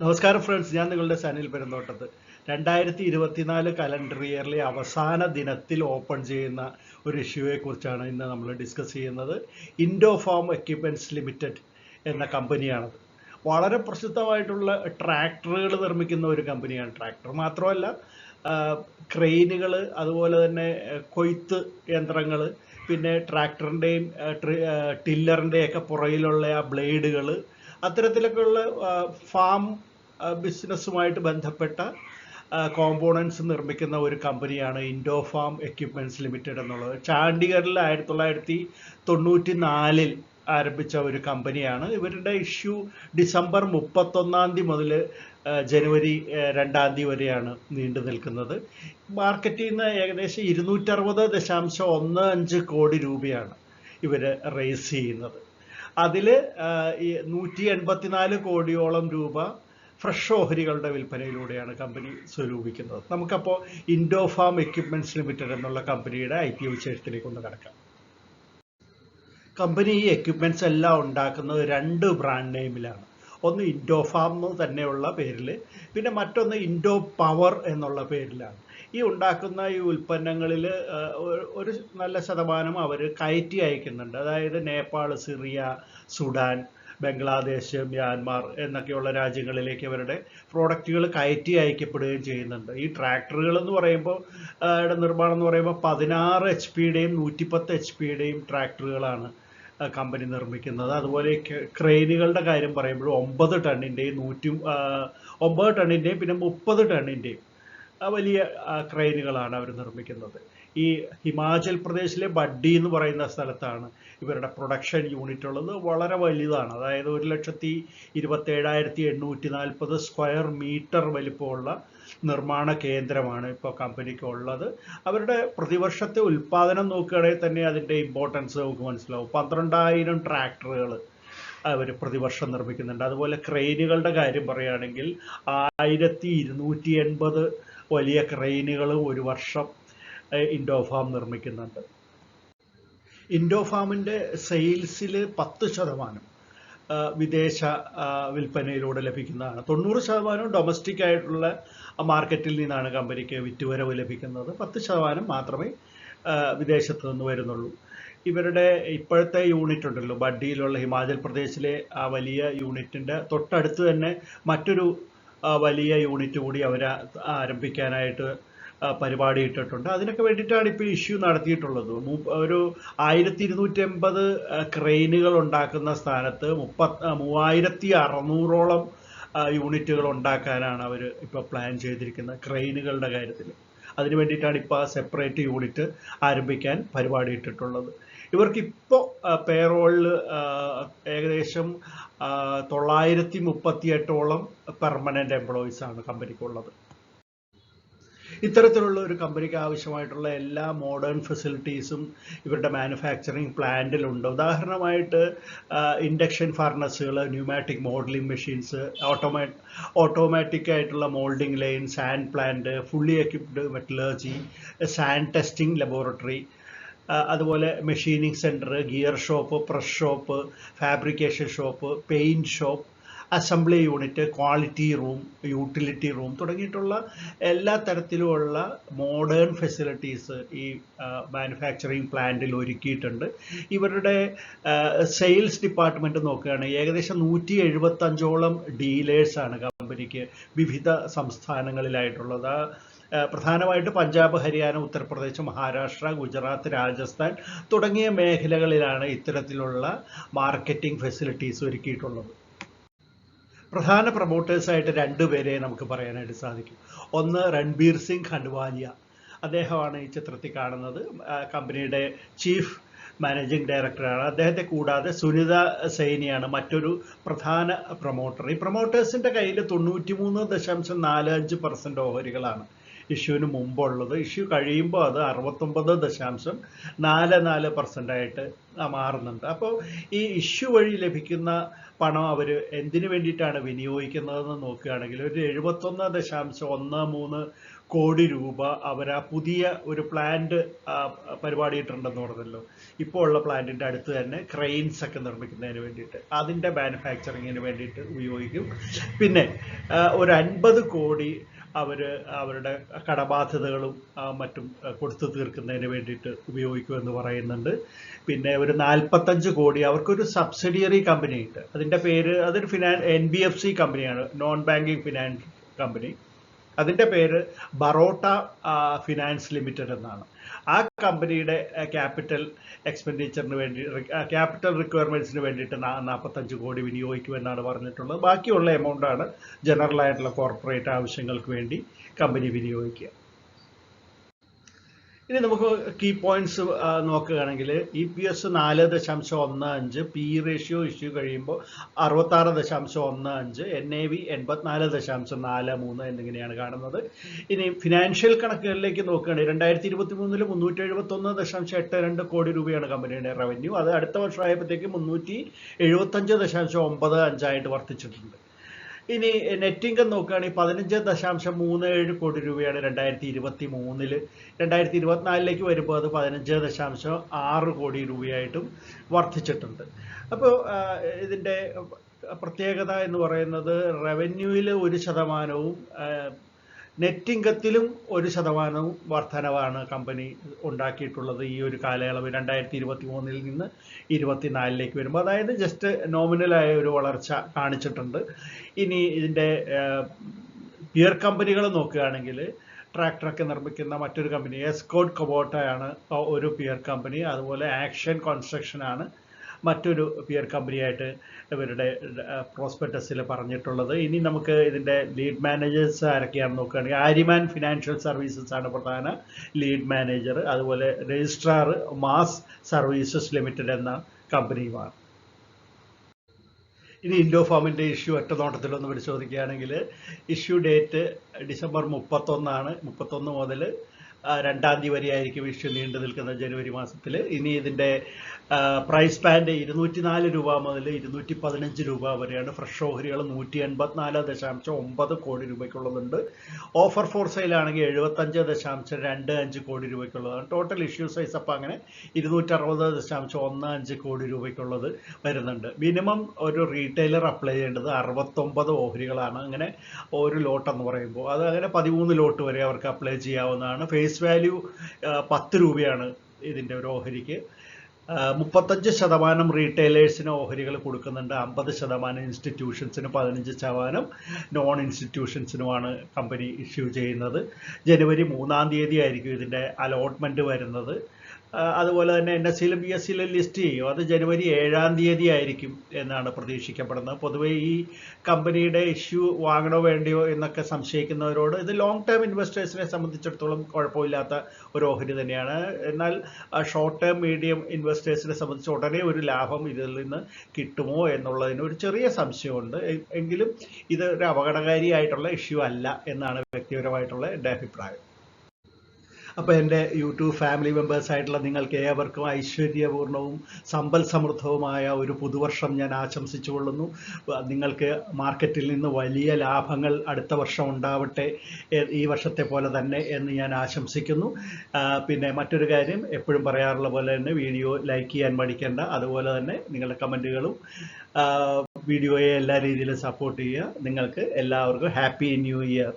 നമസ്കാരം ഫ്രണ്ട്സ്, ഞാൻ നിങ്ങളുടെ സനിൽ പെരുന്തോട്ടത്ത്. 2024 കലണ്ടർ ഇയറിലെ അവസാന ദിനത്തിൽ ഓപ്പൺ ചെയ്യുന്ന ഒരു ഇഷ്യൂയെ കുറിച്ചാണ് ഇന്ന് നമ്മൾ ഡിസ്കസ് ചെയ്യുന്നത്. ഇൻഡോഫാം എക്യുപ്മെൻറ്റ്സ് ലിമിറ്റഡ് എന്ന കമ്പനിയാണത്. വളരെ പ്രസിദ്ധമായിട്ടുള്ള ട്രാക്ടറുകൾ നിർമ്മിക്കുന്ന ഒരു കമ്പനിയാണ്. ട്രാക്ടർ മാത്രമല്ല, ക്രെയിനുകൾ, അതുപോലെ തന്നെ കൊയ്ത്ത് യന്ത്രങ്ങൾ, പിന്നെ ട്രാക്ടറിൻ്റെയും ടില്ലറിൻ്റെയൊക്കെ പുറകിലുള്ള ആ ബ്ലേഡുകൾ, അത്തരത്തിലൊക്കെയുള്ള ഫാം ബിസിനസ്സുമായിട്ട് ബന്ധപ്പെട്ട കോമ്പോണൻസ് നിർമ്മിക്കുന്ന ഒരു കമ്പനിയാണ് ഇൻഡോഫാം എക്യുപ്മെൻറ്റ്സ് ലിമിറ്റഡ് എന്നുള്ളത്. ചണ്ഡീഗറിൽ 1994 ആരംഭിച്ച ഒരു കമ്പനിയാണ്. ഇവരുടെ ഇഷ്യൂ ഡിസംബർ 31 മുതൽ ജനുവരി 2 വരെയാണ് നീണ്ടു നിൽക്കുന്നത്. മാർക്കറ്റിൽ നിന്ന് ഏകദേശം 260.15 കോടി രൂപയാണ് ഇവർ റേസ് ചെയ്യുന്നത്. അതിൽ 184 കോടിയോളം രൂപ ഫ്രഷ് ഓഹരികളുടെ വിൽപ്പനയിലൂടെയാണ് കമ്പനി സ്വരൂപിക്കുന്നത്. നമുക്കപ്പോൾ ഇൻഡോഫാം എക്യുപ്മെൻറ്റ്സ് ലിമിറ്റഡ് എന്നുള്ള കമ്പനിയുടെ IPO വിശേഷത്തിലേക്ക് ഒന്ന് കിടക്കാം. കമ്പനി ഈ എക്യുപ്മെൻറ്റ്സ് എല്ലാം ഉണ്ടാക്കുന്നത് 2 ബ്രാൻഡ് നെയിമിലാണ്. ഒന്ന് ഇൻഡോഫാം എന്ന് തന്നെയുള്ള പേരിൽ, പിന്നെ മറ്റൊന്ന് ഇൻഡോ പവർ എന്നുള്ള പേരിലാണ്. ഈ ഉണ്ടാക്കുന്ന ഈ ഉൽപ്പന്നങ്ങളിൽ ഒരു നല്ല ശതമാനം അവർ കയറ്റി അയക്കുന്നുണ്ട്. അതായത് Nepal, Syria, Sudan, Bangladesh, Myanmar എന്നൊക്കെയുള്ള രാജ്യങ്ങളിലേക്ക് അവരുടെ പ്രോഡക്റ്റുകൾ കയറ്റി അയക്കപ്പെടുകയും ചെയ്യുന്നുണ്ട്. ഈ ട്രാക്ടറുകൾ എന്ന് പറയുമ്പോൾ, നിർമ്മാണം എന്ന് പറയുമ്പോൾ 16 HP-യുടെയും 110 HP-യുടെയും ട്രാക്ടറുകളാണ് കമ്പനി നിർമ്മിക്കുന്നത്. അതുപോലെ ക്രെയിനുകളുടെ കാര്യം പറയുമ്പോൾ 9 ടണ്ണിൻ്റെയും 9 ടണ്ണിൻ്റെയും പിന്നെ 30 ടണ്ണിൻ്റെയും വലിയ ക്രെയിനുകളാണ് അവർ നിർമ്മിക്കുന്നത്. ഈ ഹിമാചൽ പ്രദേശിലെ ബഡ്ഡി എന്ന് പറയുന്ന സ്ഥലത്താണ് ഇവരുടെ പ്രൊഡക്ഷൻ യൂണിറ്റ് ഉള്ളത്. വളരെ വലുതാണ്. അതായത് 1,27,840 സ്ക്വയർ മീറ്റർ വലിപ്പമുള്ള നിർമ്മാണ കേന്ദ്രമാണ് ഇപ്പോൾ കമ്പനിക്ക് ഉള്ളത്. അവരുടെ പ്രതിവർഷത്തെ ഉൽപ്പാദനം നോക്കുകയാണെങ്കിൽ തന്നെ അതിൻ്റെ ഇമ്പോർട്ടൻസ് നമുക്ക് മനസ്സിലാവും. 12,000 ട്രാക്ടറുകൾ അവർ പ്രതിവർഷം നിർമ്മിക്കുന്നുണ്ട്. അതുപോലെ ക്രെയിനുകളുടെ കാര്യം പറയുകയാണെങ്കിൽ 1280 വലിയ ക്രെയിനുകൾ ഒരു വർഷം ഇൻഡോഫാം നിർമ്മിക്കുന്നുണ്ട്. ഇൻഡോഫാമിൻ്റെ സെയിൽസിൽ 10% വിദേശ വിൽപ്പനയിലൂടെ ലഭിക്കുന്നതാണ്. 90% ഡൊമസ്റ്റിക് ആയിട്ടുള്ള മാർക്കറ്റിൽ നിന്നാണ് കമ്പനിക്ക് വിറ്റുവരവ് ലഭിക്കുന്നത്. 10% മാത്രമേ വിദേശത്ത് നിന്ന് വരുന്നുള്ളൂ. ഇവരുടെ ഇപ്പോഴത്തെ യൂണിറ്റ് ഉണ്ടല്ലോ, ബഡ്ഡിയിലുള്ള ഹിമാചൽ പ്രദേശിലെ ആ വലിയ യൂണിറ്റിൻ്റെ തൊട്ടടുത്ത് തന്നെ മറ്റൊരു വലിയ യൂണിറ്റ് കൂടി അവർ ആരംഭിക്കാനായിട്ട് പരിപാടി ഇട്ടിട്ടുണ്ട്. അതിനൊക്കെ വേണ്ടിയിട്ടാണ് ഇപ്പോൾ ഇഷ്യൂ നടത്തിയിട്ടുള്ളത്. ഒരു 1280 ക്രെയിനുകൾ ഉണ്ടാക്കുന്ന സ്ഥാനത്ത് 3600ഓളം യൂണിറ്റുകൾ ഉണ്ടാക്കാനാണ് അവർ ഇപ്പോൾ പ്ലാൻ ചെയ്തിരിക്കുന്നത് ക്രെയിനുകളുടെ കാര്യത്തിൽ. അതിന് വേണ്ടിയിട്ടാണ് ഇപ്പോൾ സെപ്പറേറ്റ് യൂണിറ്റ് ആരംഭിക്കാൻ പരിപാടി ഇട്ടിട്ടുള്ളത്. ഇവർക്കിപ്പോൾ പേറോളിൽ ഏകദേശം 938ഓളം പെർമനൻ്റ് എംപ്ലോയീസാണ് കമ്പനിക്കുള്ളത്. ഇത്തരത്തിലുള്ള ഒരു കമ്പനിക്ക് ആവശ്യമായിട്ടുള്ള എല്ലാ മോഡേൺ ഫെസിലിറ്റീസും ഇവരുടെ മാനുഫാക്ചറിങ് പ്ലാന്റിലുണ്ട്. ഉദാഹരണമായിട്ട് ഇൻഡക്ഷൻ ഫർണസുകൾ, ന്യൂമാറ്റിക് മോഡലിംഗ് മെഷീൻസ്, ഓട്ടോമാറ്റിക് ആയിട്ടുള്ള moulding line, sand plant, fully equipped metallurgy, sand testing laboratory, അതുപോലെ machining centre, gear shop, press shop, fabrication shop, paint shop, assembly unit, quality room, utility room തുടങ്ങിയിട്ടുള്ള എല്ലാ തരത്തിലുമുള്ള modern facilities ഈ manufacturing പ്ലാന്റിൽ ഒരുക്കിയിട്ടുണ്ട്. ഇവരുടെ sales department നോക്കുകയാണെങ്കിൽ ഏകദേശം 175ഓളം ഡീലേഴ്സാണ് കമ്പനിക്ക് വിവിധ സംസ്ഥാനങ്ങളിലായിട്ടുള്ളത്. പ്രധാനമായിട്ട് പഞ്ചാബ്, ഹരിയാന, ഉത്തർപ്രദേശ്, മഹാരാഷ്ട്ര, ഗുജറാത്ത്, രാജസ്ഥാൻ തുടങ്ങിയ മേഖലകളിലാണ് ഇത്തരത്തിലുള്ള മാർക്കറ്റിംഗ് ഫെസിലിറ്റീസ് ഒരുക്കിയിട്ടുള്ളത്. പ്രധാന പ്രൊമോട്ടേഴ്സായിട്ട് 2 പേരെ നമുക്ക് പറയാനായിട്ട് സാധിക്കും. ഒന്ന് രൺബീർ സിംഗ് ഖണ്ഡ്വാലിയ, അദ്ദേഹമാണ് ഈ ചിത്രത്തിൽ കാണുന്നത്. കമ്പനിയുടെ ചീഫ് മാനേജിംഗ് ഡയറക്ടറാണ്. അദ്ദേഹത്തെ കൂടാതെ സുനിത സൈനിയാണ് മറ്റൊരു പ്രധാന പ്രൊമോട്ടർ. ഈ പ്രൊമോട്ടേഴ്സിൻ്റെ കയ്യിൽ 93.45% ഓഹരികളാണ് ഇഷ്യൂവിന് മുമ്പുള്ളത്. ഇഷ്യൂ കഴിയുമ്പോൾ അത് 69.44% ആയിട്ട് മാറുന്നുണ്ട്. അപ്പോൾ ഈ ഇഷ്യൂ വഴി ലഭിക്കുന്ന പണം അവർ എന്തിനു വേണ്ടിയിട്ടാണ് വിനിയോഗിക്കുന്നതെന്ന് നോക്കുകയാണെങ്കിൽ ഒരു 71.13 കോടി രൂപ അവർ ആ പുതിയ ഒരു പ്ലാന്റ് പരിപാടിയിട്ടുണ്ടെന്ന് പറഞ്ഞല്ലോ. ഇപ്പോൾ ഉള്ള പ്ലാന്റിൻ്റെ അടുത്ത് തന്നെ ക്രെയിൻസ് ഒക്കെ നിർമ്മിക്കുന്നതിന് വേണ്ടിയിട്ട്, അതിൻ്റെ മാനുഫാക്ചറിങ്ങിന് വേണ്ടിയിട്ട് ഉപയോഗിക്കും. പിന്നെ ഒരു 50 കോടി അവർ അവരുടെ കടബാധ്യതകളും മറ്റും കൊടുത്തു തീർക്കുന്നതിന് വേണ്ടിയിട്ട് ഉപയോഗിക്കുമെന്ന് പറയുന്നുണ്ട്. പിന്നെ ഒരു 45 കോടി അവർക്കൊരു സബ്സിഡിയറി കമ്പനി ഉണ്ട്. അതിൻ്റെ പേര്, അതൊരു NBFC കമ്പനിയാണ്, നോൺ ബാങ്കിങ് ഫിനാൻസ് കമ്പനി. അതിൻ്റെ പേര് ബറോട്ട ഫിനാൻസ് ലിമിറ്റഡ് എന്നാണ്. ആ കമ്പനിയുടെ ക്യാപിറ്റൽ എക്സ്പെൻഡിച്ചറിന് വേണ്ടി, ക്യാപിറ്റൽ റിക്വയർമെൻറ്റ്സിന് വേണ്ടിയിട്ട് 45 കോടി വിനിയോഗിക്കുമെന്നാണ് പറഞ്ഞിട്ടുള്ളത്. ബാക്കിയുള്ള എമൗണ്ടാണ് ജനറൽ ആയിട്ടുള്ള കോർപ്പറേറ്റ് ആവശ്യങ്ങൾക്ക് വേണ്ടി കമ്പനി വിനിയോഗിക്കുക. ഇനി നമുക്ക് കീ പോയിന്റ്സ് നോക്കുകയാണെങ്കിൽ EPS 4.15, PE റേഷ്യോ ഇഷ്യൂ കഴിയുമ്പോൾ 66.15, NAV 84.43 എന്നിങ്ങനെയാണ് കാണുന്നത്. ഇനി ഫിനാൻഷ്യൽ കണക്കുകളിലേക്ക് നോക്കുകയാണെങ്കിൽ 2023 371.82 കോടി രൂപയാണ് കമ്പനിയുടെ റവന്യൂ. അത് അടുത്ത വർഷമായപ്പോഴത്തേക്ക് 375.95 ആയിട്ട് വർദ്ധിച്ചിട്ടുണ്ട്. ഇനി നെറ്റ് ഇൻകം നോക്കുകയാണെങ്കിൽ 15.37 കോടി രൂപയാണ് 2023. 2024 വരുമ്പോൾ അത് 15.6 കോടി രൂപയായിട്ടും വർദ്ധിച്ചിട്ടുണ്ട്. അപ്പോൾ ഇതിൻ്റെ പ്രത്യേകത എന്ന് പറയുന്നത് റവന്യൂവിൽ 1%, നെറ്റ് ഇൻകത്തിലും 1% വർധനവാണ് കമ്പനി ഉണ്ടാക്കിയിട്ടുള്ളത് ഈ ഒരു കാലയളവ് 2023 നിന്ന് 2024 വരുമ്പോൾ. അതായത് ജസ്റ്റ് നോമിനലായ ഒരു വളർച്ച കാണിച്ചിട്ടുണ്ട്. ഇനി ഇതിൻ്റെ പിയർ കമ്പനികൾ നോക്കുകയാണെങ്കിൽ ട്രാക്ടറൊക്കെ നിർമ്മിക്കുന്ന മറ്റൊരു കമ്പനി എസ്കോട്ട് കൊബോട്ടയാണ് ഒരു പിയർ കമ്പനി. അതുപോലെ ആക്ഷൻ കൺസ്ട്രക്ഷനാണ് മറ്റൊരു പിയർ കമ്പനിയായിട്ട് ഇവരുടെ പ്രോസ്പെക്ടസിൽ പറഞ്ഞിട്ടുള്ളത്. ഇനി നമുക്ക് ഇതിൻ്റെ ലീഡ് മാനേജേഴ്സ് ആരൊക്കെയാണെന്ന് നോക്കുകയാണെങ്കിൽ ആര്യമാൻ ഫിനാൻഷ്യൽ സർവീസസ് ആണ് പ്രധാന ലീഡ് മാനേജർ. അതുപോലെ രജിസ്ട്രാർ മാസ് സർവീസസ് ലിമിറ്റഡ് എന്ന കമ്പനിയുമാണ്. ഇനി ഇൻഡോഫാമിൻ്റെ ഇഷ്യൂ ഒറ്റ നോട്ടത്തിലൊന്ന് പരിശോധിക്കുകയാണെങ്കിൽ ഇഷ്യൂ ഡേറ്റ് ഡിസംബർ 31 മുതൽ 2 തീയതി വരെ ആയിരിക്കും ഇഷ്യൂ നീണ്ടു നിൽക്കുന്ന ജനുവരി മാസത്തിൽ. ഇനി ഇതിൻ്റെ പ്രൈസ് ബാൻഡ് 204 രൂപ മുതൽ 215 രൂപ വരെയാണ്. ഫ്രഷ് ഓഹരികൾ 184.9 കോടി രൂപയ്ക്കുള്ളതുണ്ട്. ഓഫർ ഫോർ സെയിൽ ആണെങ്കിൽ 75.25 കോടി രൂപയ്ക്കുള്ളതാണ്. ടോട്ടൽ ഇഷ്യൂ സൈസ് അപ്പോൾ അങ്ങനെ 260.15 കോടി രൂപയ്ക്കുള്ളത് വരുന്നുണ്ട്. മിനിമം ഒരു റീറ്റെയിലർ അപ്ലൈ ചെയ്യേണ്ടത് 69 ഓഹരികളാണ്. അങ്ങനെ ഒരു ലോട്ട് എന്ന് പറയുമ്പോൾ അത് അങ്ങനെ 13 ലോട്ട് വരെ അവർക്ക് അപ്ലൈ ചെയ്യാവുന്നതാണ്. ഫേസ് വാല്യൂ 10 രൂപയാണ് ഇതിൻ്റെ ഒരു ഓഹരിക്ക്. 35% റീറ്റെയിലേഴ്സിന് ഓഹരികൾ കൊടുക്കുന്നുണ്ട്, 50% ഇൻസ്റ്റിറ്റ്യൂഷൻസിന്, 15% നോൺ ഇൻസ്റ്റിറ്റ്യൂഷൻസിനുമാണ് കമ്പനി ഇഷ്യൂ ചെയ്യുന്നത്. ജനുവരി 3 തീയതി ആയിരിക്കും ഇതിൻ്റെ അലോട്ട്മെൻറ്റ് വരുന്നത്. അതുപോലെ തന്നെ NSEയിലും BSEയിലും ലിസ്റ്റ് ചെയ്യും. അത് ജനുവരി 7 തീയതി ആയിരിക്കും എന്നാണ് പ്രതീക്ഷിക്കപ്പെടുന്നത്. പൊതുവേ ഈ കമ്പനിയുടെ ഇഷ്യൂ വാങ്ങണോ വേണ്ടിയോ എന്നൊക്കെ സംശയിക്കുന്നവരോട്, ഇത് ലോങ് ടേം ഇൻവെസ്റ്റേഴ്സിനെ സംബന്ധിച്ചിടത്തോളം കുഴപ്പമില്ലാത്ത ഒരു ഓഹരി തന്നെയാണ്. എന്നാൽ ഷോർട്ട് ടേം മീഡിയം ഇൻവെസ്റ്റേഴ്സിനെ സംബന്ധിച്ച് ഉടനെ ഒരു ലാഭം ഇതിൽ നിന്ന് കിട്ടുമോ എന്നുള്ളതിന് ഒരു ചെറിയ സംശയമുണ്ട്. എങ്കിലും ഇത് ഒരു അപകടകാരിയായിട്ടുള്ള ഇഷ്യൂ അല്ല എന്നാണ് വ്യക്തിപരമായിട്ടുള്ള എൻ്റെ അഭിപ്രായം. അപ്പോൾ എൻ്റെ യൂട്യൂബ് ഫാമിലി മെമ്പേഴ്സായിട്ടുള്ള നിങ്ങൾക്ക് ഏവർക്കും ഐശ്വര്യപൂർണവും സമ്പൽ സമൃദ്ധവുമായ ഒരു പുതുവർഷം ഞാൻ ആശംസിച്ചു കൊള്ളുന്നു. നിങ്ങൾക്ക് മാർക്കറ്റിൽ നിന്ന് വലിയ ലാഭങ്ങൾ അടുത്ത വർഷം ഉണ്ടാവട്ടെ, ഈ വർഷത്തെ പോലെ തന്നെ എന്ന് ഞാൻ ആശംസിക്കുന്നു. പിന്നെ മറ്റൊരു കാര്യം, എപ്പോഴും പറയാറുള്ള പോലെ തന്നെ വീഡിയോ ലൈക്ക് ചെയ്യാൻ മടിക്കേണ്ട. അതുപോലെ തന്നെ നിങ്ങളുടെ കമൻറ്റുകളും വീഡിയോയെ എല്ലാ രീതിയിലും സപ്പോർട്ട് ചെയ്യുക. നിങ്ങൾക്ക് എല്ലാവർക്കും ഹാപ്പി ന്യൂ ഇയർ.